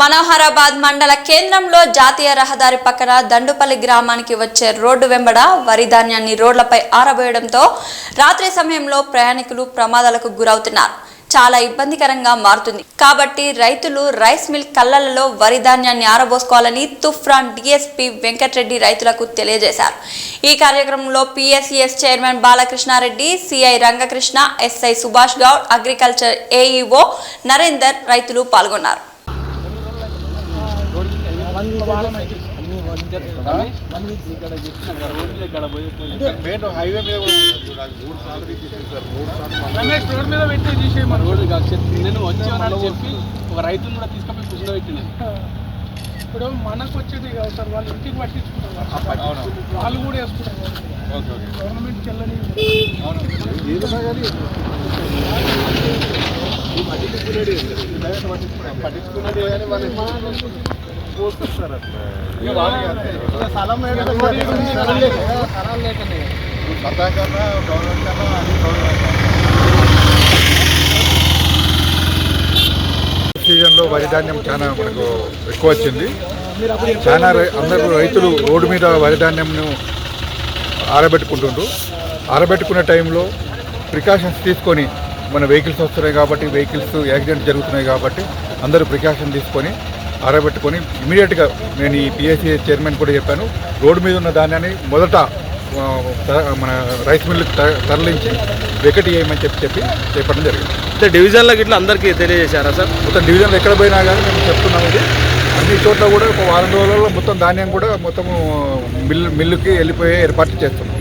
మనోహరాబాద్ మండల కేంద్రంలో జాతీయ రహదారి పక్కన దండుపల్లి గ్రామానికి వచ్చే రోడ్డు వెంబడ వరి ధాన్యాన్ని రోడ్లపై ఆరబోయడంతో రాత్రి సమయంలో ప్రయాణికులు ప్రమాదాలకు గురవుతున్నారు. చాలా ఇబ్బందికరంగా మారుతుంది కాబట్టి రైతులు రైస్ మిల్ కళ్ళలలో వరి ధాన్యాన్ని ఆరబోసుకోవాలని తుఫ్రాన్ డిఎస్పీ వెంకటరెడ్డి రైతులకు తెలియజేశారు. ఈ కార్యక్రమంలో PSCS chairman Balakrishna Reddy, CI Rangakrishna, SI Subhash Goud, agriculture AEO Narender రైతులు పాల్గొన్నారు. నేను వచ్చేవానని చెప్పి ఒక రైతును కూడా తీసుకొని కూర్చోబెట్టిన. ఇప్పుడు మనకు వచ్చేది కాదు సార్, వాళ్ళు ఇంటికి పట్టించుకుంటారు, వాళ్ళు కూడా వేసుకుంటారు. గవర్నమెంట్కి వెళ్ళని పట్టించుకున్నది కానీ వాళ్ళు పోస్తారు. స్థలం లేకనే సతాకన్నా గవర్నమెంట్ కన్నా అది సీజన్లో వరి ధాన్యం చాలా మనకు ఎక్కువ వచ్చింది. చాలా అందరూ రైతులు రోడ్డు మీద వరి ధాన్యంను ఆరబెట్టుకుంటుండ్రు. ఆరబెట్టుకునే టైంలో ప్రికాషన్స్ తీసుకొని, మన వెహికల్స్ వస్తున్నాయి కాబట్టి, వెహికల్స్ యాక్సిడెంట్ జరుగుతున్నాయి కాబట్టి అందరూ ప్రికాషన్ తీసుకొని ఆరబెట్టుకొని ఇమీడియట్గా, నేను ఈ పిఎస్సి చైర్మన్ కూడా చెప్పాను, రోడ్డు మీద ఉన్న ధాన్యాన్ని మొదట మన రైస్ మిల్లుకి తరలించి వెకటి చేయమని చెప్పడం జరిగింది. అంటే డివిజన్లకు ఇట్లా అందరికీ తెలియజేశారా సార్? మొత్తం డివిజన్లు ఎక్కడ పోయినా కానీ మేము చెప్తున్నాము. ఇది అన్ని చోట్ల కూడా ఒక వారం రోజులలో మొత్తం ధాన్యం కూడా మొత్తము మిల్లుకి వెళ్ళిపోయే ఏర్పాట్లు చేస్తున్నాం.